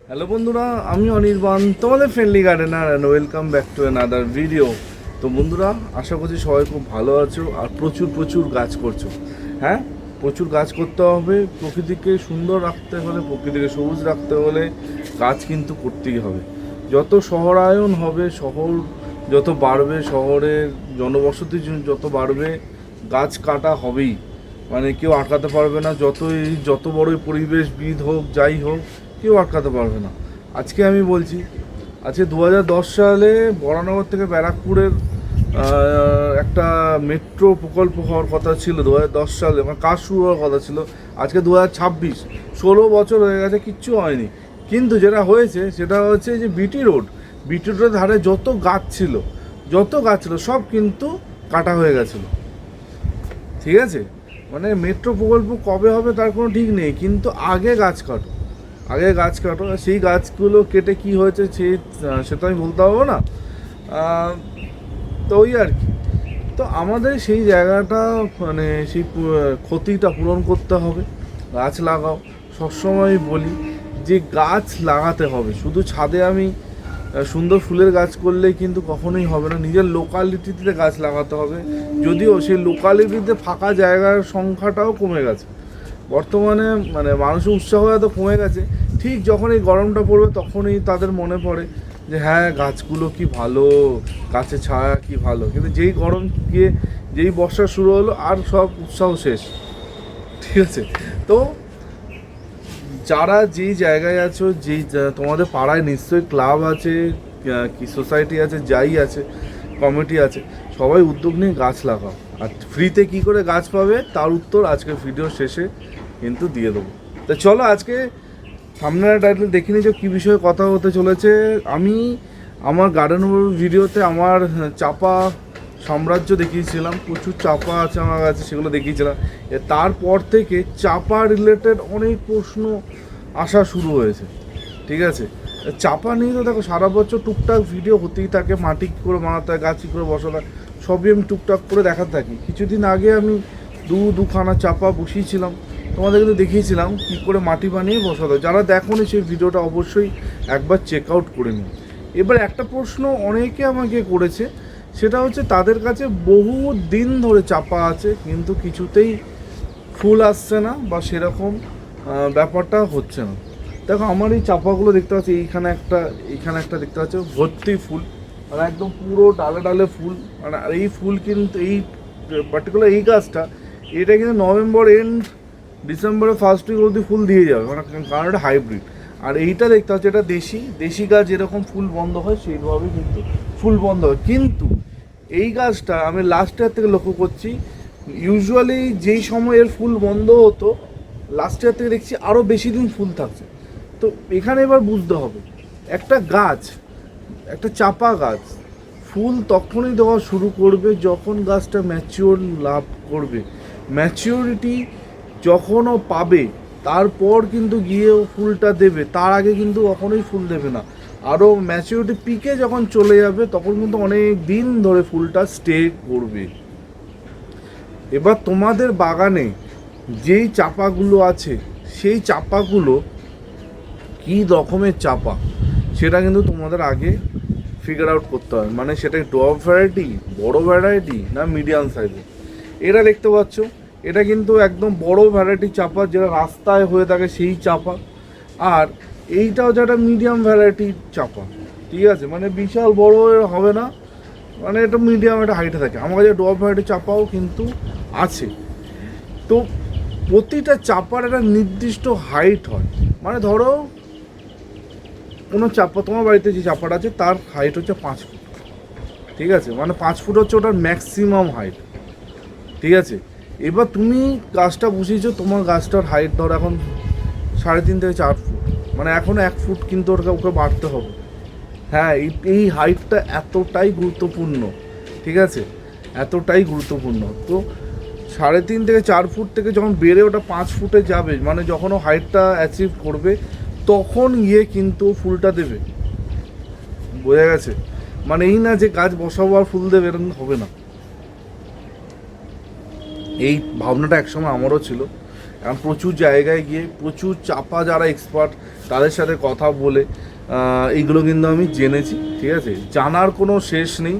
Hello বন্ধুরা, আমি অনির্বাণ, তোমাদের friendly gardener and welcome back to another video. তো বন্ধুরা, আশা করছি সবাই খুব ভালো আছো আর প্রচুর প্রচুর গাছ করছো। হ্যাঁ, প্রচুর গাছ করতে হবে। প্রকৃতিকে সুন্দর রাখতে হলে, প্রকৃতিকে সবুজ রাখতে হলে গাছ কিন্তু করতেই হবে। যত শহরায়ন হবে, শহর যত বাড়বে, শহরের জনবসতি যত বাড়বে, গাছ কাটা হবেই। মানে কেউ আটকাতে পারবে না, যত বড়ই পরিবেশবিদ হোক, যাই হোক, কেউ আটকাতে পারবে না। আজকে আমি বলছি, আজকে 2010 সালে বরানগর থেকে ব্যারাকপুরের একটা মেট্রো প্রকল্প হওয়ার কথা ছিল। 2010 সালে মানে কাজ শুরু হওয়ার কথা ছিল। আজকে 2026, 16 বছর হয়ে গেছে, কিচ্ছু হয়নি। কিন্তু যেটা হয়েছে সেটা হচ্ছে যে বিটি রোডের ধারে যত গাছ ছিল সব কিন্তু কাটা হয়ে গেছিলো। ঠিক আছে, মানে মেট্রো প্রকল্প কবে হবে তার কোনো ঠিক নেই, কিন্তু আগে গাছ কাটো। সেই গাছগুলো কেটে কি হয়েছে সেটা আমি বলতে পারবো না। তো ওই আর কি। তো আমাদের সেই জায়গাটা, মানে সেই ক্ষতিটা পূরণ করতে হবে। গাছ লাগাও, সবসময় বলি যে গাছ লাগাতে হবে। শুধু ছাদে আমি সুন্দর ফুলের গাছ করলেই কিন্তু কখনোই হবে না, নিজের লোকালিটিতে গাছ লাগাতে হবে। যদিও সেই লোকালিটিতে ফাঁকা জায়গার সংখ্যাটাও কমে গেছে বর্তমানে, মানে মানুষের উৎসাহ এত কমে গেছে। ঠিক যখন এই গরমটা পড়বে তখনই তাদের মনে পড়ে যে হ্যাঁ, গাছগুলো কি ভালো, গাছের ছায়া কি ভালো। কিন্তু যেই বর্ষা শুরু হলো আর সব উৎসাহ শেষ। ঠিক আছে, তো যারা যেই জায়গায় আছো, তোমাদের পাড়ায় নিশ্চয়ই ক্লাব আছে, কি সোসাইটি আছে, যাই আছে, কমিটি আছে, সবাই উদ্যোগ নিয়ে গাছ লাগাও। আর ফ্রিতে কি করে গাছ পাবে তার উত্তর আজকের ভিডিও শেষে কিন্তু দিয়ে দেবো। তো চলো, আজকে সামনের টাইটেল দেখিনি যে কী বিষয়ে কথা হতে চলেছে। আমি আমার গার্ডেন ভিডিওতে আমার চাপা সাম্রাজ্য দেখিয়েছিলাম, প্রচুর চাপা আছে আমার কাছে, সেগুলো দেখিয়েছিলাম। তারপর থেকে চাপা রিলেটেড অনেক প্রশ্ন আসা শুরু হয়েছে। ঠিক আছে, চাপা নিয়ে তো দেখো সারা বছর টুকটাক ভিডিও হতেই থাকে। মাটি কী করে বানাতে হয়, গাছ কী করে বসাতে হয়, সবই আমি টুকটাক করে দেখাতে থাকি। কিছুদিন আগে আমি দুখানা চাপা বসিয়েছিলাম, তোমাদের কিন্তু দেখিয়েছিলাম কী করে মাটি বানিয়ে বসাতে হয়। যারা দেখোনি সেই ভিডিওটা অবশ্যই একবার চেক আউট করে নিন। এবার একটা প্রশ্ন অনেকে আমাকে করেছে, সেটা হচ্ছে তাদের কাছে বহু দিন ধরে চাপা আছে কিন্তু কিছুতেই ফুল আসছে না বা সেরকম ব্যাপারটা হচ্ছে না। দেখো, আমার এই চাপাগুলো দেখতে পাচ্ছি, এইখানে একটা দেখতে পাচ্ছি ভর্তি ফুল, মানে একদম পুরো ডালে ডালে ফুল। মানে আর এই ফুল কিন্তু এই পার্টিকুলার এই গাছটা, এটা কিন্তু নভেম্বর এন্ড ডিসেম্বরের ফার্স্ট উইক অবধি ফুল দিয়ে যাবে, মানে কারণ এটা হাইব্রিড। আর এইটা দেখতে হচ্ছে এটা দেশি গাছ, যেরকম ফুল বন্ধ হয় সেইভাবেই কিন্তু ফুল বন্ধ হয়। কিন্তু এই গাছটা আমি লাস্ট ইয়ার থেকে লক্ষ্য করছি, ইউজুয়ালি যেই সময় এর ফুল বন্ধ হতো, লাস্ট ইয়ার থেকে দেখছি আরও বেশি দিন ফুল থাকছে। তো এখানে এবার বুঝতে হবে, একটা চাপা গাছ ফুল তখনই দেওয়া শুরু করবে যখন গাছটা ম্যাচিওর লাভ করবে। ম্যাচিওরিটি যখন ও পাবে তারপর কিন্তু গিয়ে ও ফুলটা দেবে, তার আগে কিন্তু কখনোই ফুল দেবে না। আরও ম্যাচিওরিটি পিকে যখন চলে যাবে তখন কিন্তু অনেক দিন ধরে ফুলটা স্টে করবে। এবার তোমাদের বাগানে যেই চাপাগুলো আছে, সেই চাপাগুলো কী রকমের চাপা সেটা কিন্তু তোমাদের আগে ফিগার আউট করতে হবে। মানে সেটা ডোয়ার্ফ ভ্যারাইটি, বড় ভ্যারাইটি, না মিডিয়াম সাইজের। এটা দেখতে পাচ্ছ, এটা কিন্তু একদম বড় ভ্যারাইটি চাপা, যেটা রাস্তায় হয়ে থাকে সেই চাপা। আর এইটাও যেটা মিডিয়াম ভ্যারাইটির চাপা। ঠিক আছে, মানে বিশাল বড় হবে না, মানে এটা মিডিয়াম একটা হাইটে থাকে। আমার কাছে ডোয়ার্ফ ভ্যারাইটি চাপাও কিন্তু আছে। তো প্রতিটা চাপার একটা নির্দিষ্ট হাইট হয়। মানে ধরো কোনো চাপা, তোমার বাড়িতে যে চাপাটা আছে তার হাইট হচ্ছে 5 ফুট। ঠিক আছে, মানে 5 ফুট হচ্ছে ওটার ম্যাক্সিমাম হাইট। ঠিক আছে, এবার তুমি গাছটা বসিয়েছো, তোমার গাছটার হাইট ধরো এখন 3.5 থেকে 4 ফুট, মানে এখনও 1 ফুট কিন্তু ওকে বাড়তে হবে। হ্যাঁ, এই হাইটটা এতটাই গুরুত্বপূর্ণ। ঠিক আছে, এতটাই গুরুত্বপূর্ণ। তো 3.5 থেকে 4 ফুট থেকে যখন বেড়ে ওটা 5 ফুটে যাবে, মানে যখন ও হাইটটা অ্যাচিভ করবে তখন গিয়ে কিন্তু ফুলটা দেবে। বোঝা গেছে? মানে এই না যে গাছ বসাবো আর ফুল দেবে, এরকম হবে না। এই ভাবনাটা একসময় আমারও ছিল, এখন প্রচুর জায়গায় গিয়ে প্রচুর চাপা যারা এক্সপার্ট তাদের সাথে কথা বলে এইগুলো কিন্তু আমি জেনেছি, ঠিক আছে। জানার কোনো শেষ নেই।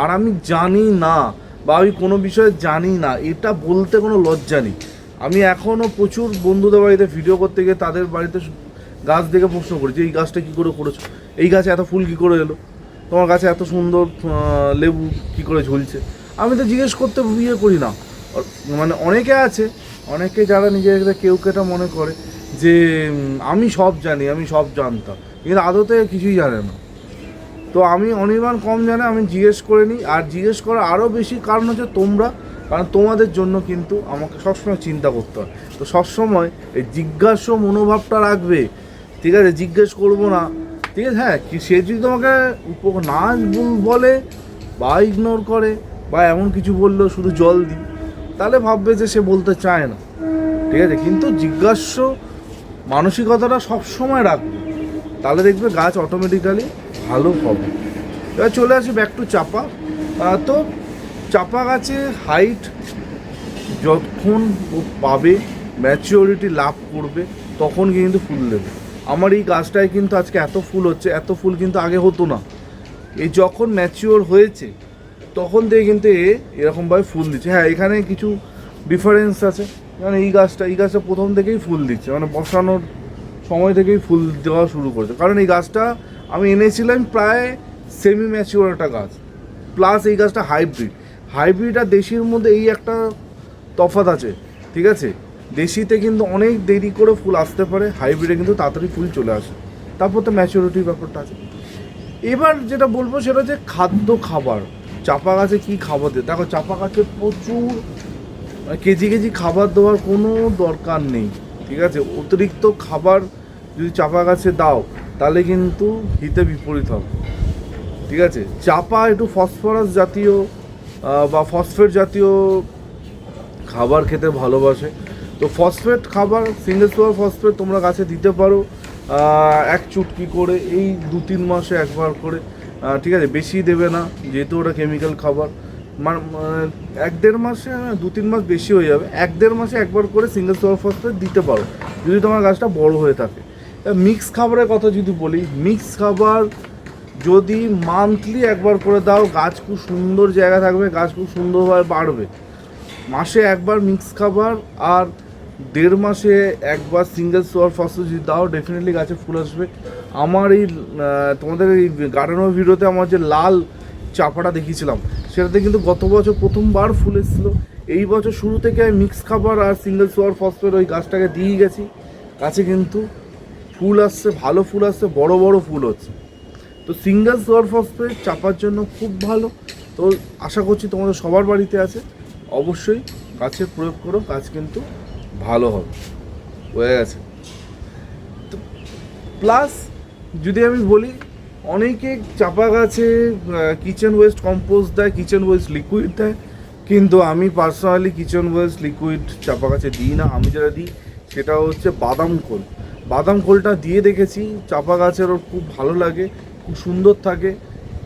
আর আমি জানি না বা আমি কোনো বিষয়ে জানি না এটা বলতে কোনো লজ্জা নেই। আমি এখনও প্রচুর বন্ধুদের বাড়িতে ভিডিও করতে গিয়ে তাদের বাড়িতে গাছ দেখে প্রশ্ন করি যে এই গাছটা কী করে করেছো, এই গাছে এত ফুল কী করে এলো, তোমার গাছে এত সুন্দর লেবু কী করে ঝুলছে। আমি তো জিজ্ঞেস করতে বিয়ে করি না। মানে অনেকে আছে, অনেকে যারা নিজেদের কেউ কেটা মনে করে যে আমি সব জানি, আমি সব জানতাম, কিন্তু আদতে কিছুই জানে না। তো আমি অনির্বাণ কম জানে, আমি জিজ্ঞেস করে নিই। আর জিজ্ঞেস করার আরও বেশি কারণ হচ্ছে তোমরা, কারণ তোমাদের জন্য কিন্তু আমাকে সবসময় চিন্তা করতে হয়। তো সবসময় এই জিজ্ঞাসা মনোভাবটা রাখবে, ঠিক আছে। জিজ্ঞেস করবো না, ঠিক আছে। হ্যাঁ, সে যদি তোমাকে না বলে বা ইগনোর করে বা এমন কিছু বললো শুধু জল দিই, তাহলে ভাববে যে সে বলতে চায় না, ঠিক আছে। কিন্তু জিজ্ঞাস্য মানসিকতাটা সবসময় রাখবে, তাহলে দেখবে গাছ অটোমেটিক্যালি ভালো হবে। এবার চলে আসি ব্যাক টু চাপা। তো চাপা গাছের হাইট যখন পাবে, ম্যাচিওরিটি লাভ করবে, তখন কিন্তু ফুল দেবে। আমার এই গাছটায় কিন্তু আজকে এত ফুল হচ্ছে, এত ফুল কিন্তু আগে হতো না। এই যখন ম্যাচিওর হয়েছে তখন থেকে কিন্তু এরকমভাবে ফুল দিচ্ছে। হ্যাঁ, এখানে কিছু ডিফারেন্স আছে, মানে এই গাছটা প্রথম থেকেই ফুল দিচ্ছে, মানে বসানোর সময় থেকেই ফুল দেওয়া শুরু করেছে। কারণ এই গাছটা আমি এনেছিলাম প্রায় সেমি ম্যাচিওর একটা গাছ, প্লাস এই গাছটা হাইব্রিড আর দেশির মধ্যে এই একটা তফাৎ আছে, ঠিক আছে। দেশিতে কিন্তু অনেক দেরি করে ফুল আসতে পারে, হাইব্রিডে কিন্তু তাড়াতাড়ি ফুল চলে আসে। তারপর তো ম্যাচিওরিটির ব্যাপারটা আছে। এবার যেটা বলবো সেটা হচ্ছে খাবার। চাপা গাছে কী খাবার দেয়? দেখো, চাপা গাছে প্রচুর কেজি খাবার দেওয়ার কোনো দরকার নেই, ঠিক আছে। অতিরিক্ত খাবার যদি চাপা গাছে দাও তাহলে কিন্তু হিতে বিপরীত হবে, ঠিক আছে। চাপা একটু ফসফরাস জাতীয় বা ফসফেট জাতীয় খাবার খেতে ভালোবাসে। তো ফসফেট খাবার, সিঙ্গেল সুপার ফসফেট তোমরা গাছে দিতে পারো এক চুটকি করে, এই 2-3 মাসে একবার করে, ঠিক আছে। বেশি দেবে না, যেহেতু ওটা কেমিক্যাল খাবার। 1-1.5 মাসে, 2-3 মাস বেশি হয়ে যাবে, 1-1.5 মাসে একবার করে সিঙ্গেল সুপার ফসফেট দিতে পারো যদি তোমার গাছটা বড় হয়ে থাকে। মিক্স খাবারের কথা যদি বলি, মিক্স খাবার যদি মান্থলি একবার করে দাও, গাছ খুব সুন্দর জায়গা থাকবে, গাছ খুব সুন্দরভাবে বাড়বে। মাসে একবার মিক্স খাবার আর 1.5 মাসে একবার সিঙ্গেল সুপার ফসফেট যদি দাও, ডেফিনেটলি গাছে ফুল আসবে। আমার এই তোমাদের এই গার্ডেনের ভিডিওতে আমার যে লাল চাপাটা দেখিয়েছিলাম, সেটাতে কিন্তু গত বছর প্রথমবার ফুল এসেছিলো। এই বছর শুরু থেকে আমি মিক্স খাবার আর সিঙ্গেল সুপার ফসফেট ওই গাছটাকে দিয়ে গেছি, গাছে কিন্তু ফুল আসছে, ভালো ফুল আসছে, বড় বড় ফুল হচ্ছে। তো সিঙ্গেল সুপার ফসফেট চাপার জন্য খুব ভালো। তো আশা করছি তোমাদের সবার বাড়িতে আছে, অবশ্যই গাছে প্রয়োগ করো, গাছ কিন্তু ভালো হবে। হয়ে গেছে। তো প্লাস যদি আমি বলি, অনেকে চাপা গাছে কিচেন ওয়েস্ট কম্পোস্ট দেয়, কিচেন ওয়েস্ট লিকুইড দেয়, কিন্তু আমি পার্সোনালি কিচেন ওয়েস্ট লিকুইড চাপা গাছে দিই না। আমি যেটা দিই সেটা হচ্ছে বাদাম খোলটা দিয়ে দেখেছি, চাপা গাছের ওর খুব ভালো লাগে, খুব সুন্দর থাকে।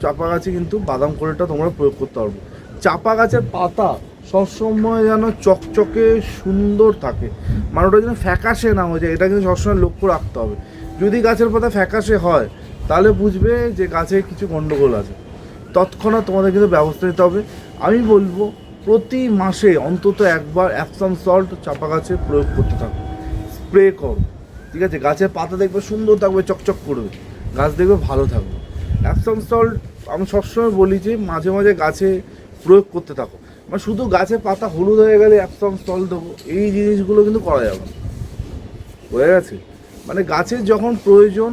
চাপা গাছে কিন্তু বাদাম খোলটা তোমরা প্রয়োগ করতে পারবে। চাপা গাছের পাতা সবসময় যেন চকচকে সুন্দর থাকে, মানে ওটা যেন ফ্যাকাশে না হয়ে যায়, এটা কিন্তু সবসময় লক্ষ্য রাখতে হবে। যদি গাছের পাতা ফ্যাকাশে হয় তাহলে বুঝবে যে গাছে কিছু গণ্ডগোল আছে, তৎক্ষণাৎ তোমাদের কিন্তু ব্যবস্থা নিতে হবে। আমি বলবো প্রতি মাসে অন্তত একবার অ্যাপসাম সল্ট চাপা গাছে প্রয়োগ করতে থাকো, স্প্রে করো, ঠিক আছে। গাছের পাতা দেখবে সুন্দর থাকবে, চকচক করবে, গাছ দেখবে ভালো থাকবে। অ্যাপসাম সল্ট আমি সবসময় বলি যে মাঝে মাঝে গাছে প্রয়োগ করতে থাকো, মানে শুধু গাছের পাতা হলুদ হয়ে গেলে অ্যাপসাম সল্ট দেবো, এই জিনিসগুলো কিন্তু করা যাবে না। হয়ে গেছে, মানে গাছের যখন প্রয়োজন,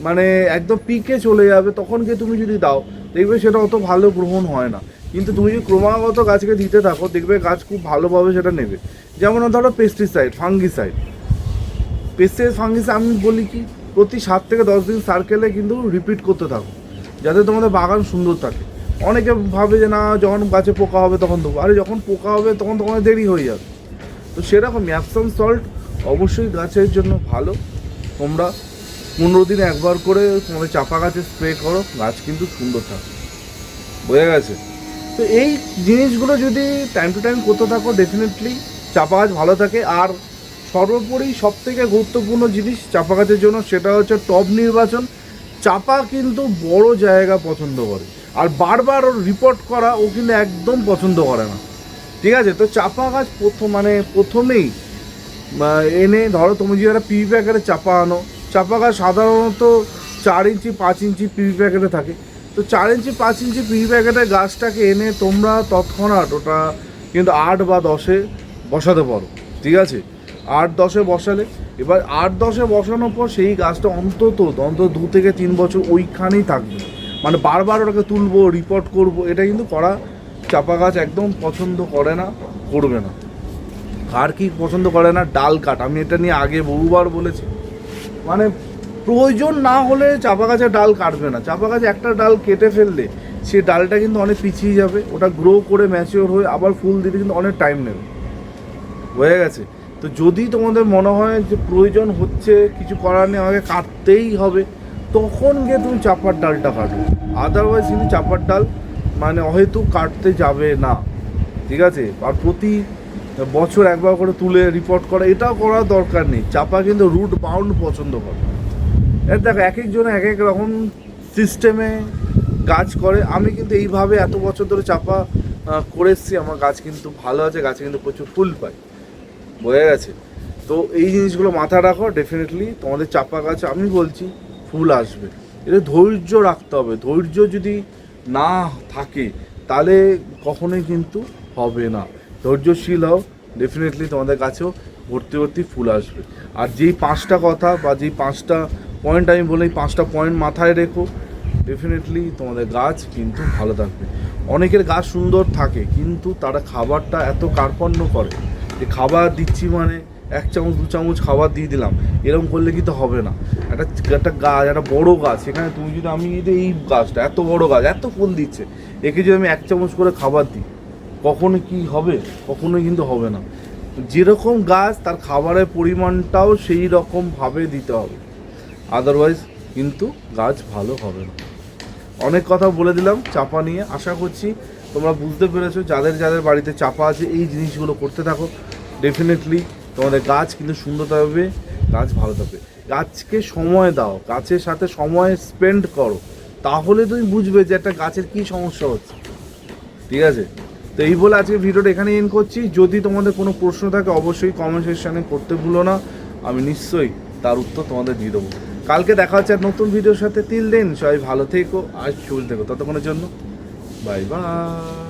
মানে একদম পিকে চলে যাবে, তখন গিয়ে তুমি যদি দাও দেখবে সেটা অত ভালো গ্রহণ হয় না। কিন্তু তুমি যদি ক্রমাগত গাছকে দিতে থাকো দেখবে গাছ খুব ভালোভাবে সেটা নেবে। যেমন ধরো ফাঙ্গিসাইড, ফাঙ্গিসাইড আমি বলি কি প্রতি 7 থেকে 10 দিন সার্কেলে কিন্তু রিপিট করতে থাকো, যাতে তোমাদের বাগান সুন্দর থাকে। অনেকে ভাবে যে না, যখন গাছে পোকা হবে তখন দেবো, আরে যখন পোকা হবে তখন তোমাদের দেরি হয়ে যাবে। তো সেরকম অ্যাপসাম সল্ট অবশ্যই গাছের জন্য ভালো। তোমরা 15 দিনে একবার করে তোমাদের চাপা গাছে স্প্রে করো, গাছ কিন্তু সুন্দর থাকে। বোঝা গেছে? তো এই জিনিসগুলো যদি টাইম টু টাইম করতে থাকো, ডেফিনেটলি চাপা গাছ ভালো থাকে। আর সর্বোপরি সবথেকে গুরুত্বপূর্ণ জিনিস চাপা গাছের জন্য সেটা হচ্ছে টব নির্বাচন। চাপা কিন্তু বড় জায়গা পছন্দ করে, আর বারবার ওর রিপোর্ট করা ও কিন্তু একদম পছন্দ করে না। ঠিক আছে, তো চাপা গাছ প্রথমেই এনে ধরো তুমি যদি একটা পিভি প্যাকেটে চাপা আনো, চাপা গাছ সাধারণত 4 ইঞ্চি 5 ইঞ্চি পিভি প্যাকেটে থাকে। তো 4 ইঞ্চি 5 ইঞ্চি পিভি প্যাকেটের গাছটাকে এনে তোমরা তৎক্ষণাৎ ওটা কিন্তু 8 বা 10-এ বসাতে পারো। ঠিক আছে, 8-10-এ বসালে, এবার 8-10-এ বসানোর পর সেই গাছটা অন্তত 2 থেকে 3 বছর ওইখানেই থাকবে। মানে বারবার ওটাকে তুলবো, রিপোর্ট করব, এটা কিন্তু করা চাপা গাছ একদম পছন্দ করে না, করবে না। আর কি পছন্দ করে না? ডাল কাট। আমি এটা নিয়ে আগে বহুবার বলেছি, মানে প্রয়োজন না হলে চাপা গাছের ডাল কাটবে না। চাপা গাছ একটা ডাল কেটে ফেললে সেই ডালটা কিন্তু অনেক পিছিয়ে যাবে, ওটা গ্রো করে ম্যাচিওর হয়ে আবার ফুল দিতে কিন্তু অনেক টাইম নেবে। হয়ে গেছে? তো যদি তোমাদের মনে হয় যে প্রয়োজন হচ্ছে, কিছু করার নেই, আমাকে কাটতেই হবে, তখন গিয়ে তুমি চাপার ডালটা কাটো। আদারওয়াইজ কিন্তু চাপার ডাল মানে অহেতুক কাটতে যাবে না। ঠিক আছে, আর প্রতি বছর একবার করে তুলে রিপোর্ট করা এটাও করার দরকার নেই। চাপা কিন্তু রুট বাউন্ড পছন্দ করে। দেখো এক একজনে এক এক রকম সিস্টেমে গাছ করে। আমি কিন্তু এইভাবে এত বছর ধরে চাপা করে এসেছি, আমার গাছ কিন্তু ভালো আছে, গাছে কিন্তু প্রচুর ফুল পাই। বোঝা গেছে? তো এই জিনিসগুলো মাথায় রাখো, ডেফিনেটলি তোমাদের চাপা গাছে আমি বলছি ফুল আসবে। এটা ধৈর্য রাখতে হবে, ধৈর্য যদি না থাকে তাহলে কখনোই কিন্তু হবে না। ধৈর্যশীল হও, ডেফিনেটলি তোমাদের কাছেও ভর্তি ভর্তি ফুল আসবে। আর যেই 5টা কথা বা যেই 5টা পয়েন্ট আমি বলি, 5টা পয়েন্ট মাথায় রেখো, ডেফিনেটলি তোমাদের গাছ কিন্তু ভালো থাকবে। অনেকের গাছ সুন্দর থাকে কিন্তু তারা খাবারটা এত কার্পণ্য করে যে খাবার দিচ্ছি মানে 1 চামচ 2 চামচ খাবার দিয়ে দিলাম, এরকম করলে কিন্তু হবে না। একটা গাছ, একটা বড় গাছ, সেখানে তুমি যদি আমি যদি এই গাছটা এত বড় গাছ, এত ফুল দিচ্ছে, একে যদি আমি 1 চামচ করে খাবার দিই, কখনো কি হবে? কখনোই কিন্তু হবে না। যেরকম গাছ তার খাবারের পরিমাণটাও সেই রকমভাবে দিতে হবে, আদারওয়াইজ কিন্তু গাছ ভালো হবে না। অনেক কথা বলে দিলাম চাপা নিয়ে, আশা করছি তোমরা বুঝতে পেরেছো। যাদের যাদের বাড়িতে চাপা আছে এই জিনিসগুলো করতে থাকো, ডেফিনেটলি তোমাদের গাছ কিন্তু সুন্দর থাকবে, গাছ ভালো থাকবে। গাছকে সময় দাও, গাছের সাথে সময় স্পেন্ড করো, তাহলে তুমি বুঝবে যে একটা গাছের কী সমস্যা হচ্ছে। ঠিক আছে, তো এই বলে আজকে ভিডিওটা এখানে এন্ড করছি। যদি তোমাদের কোনো প্রশ্ন থাকে অবশ্যই কমেন্ট সেকশানে করতে ভুলো না, আমি নিশ্চয়ই তার উত্তর তোমাদের দিয়ে দেবো। কালকে দেখা হচ্ছে আর নতুন ভিডিওর সাথে। তিল দিন সবাই ভালো থেকো আর সুস্থ থেকো, ততক্ষণের জন্য বাই বাই।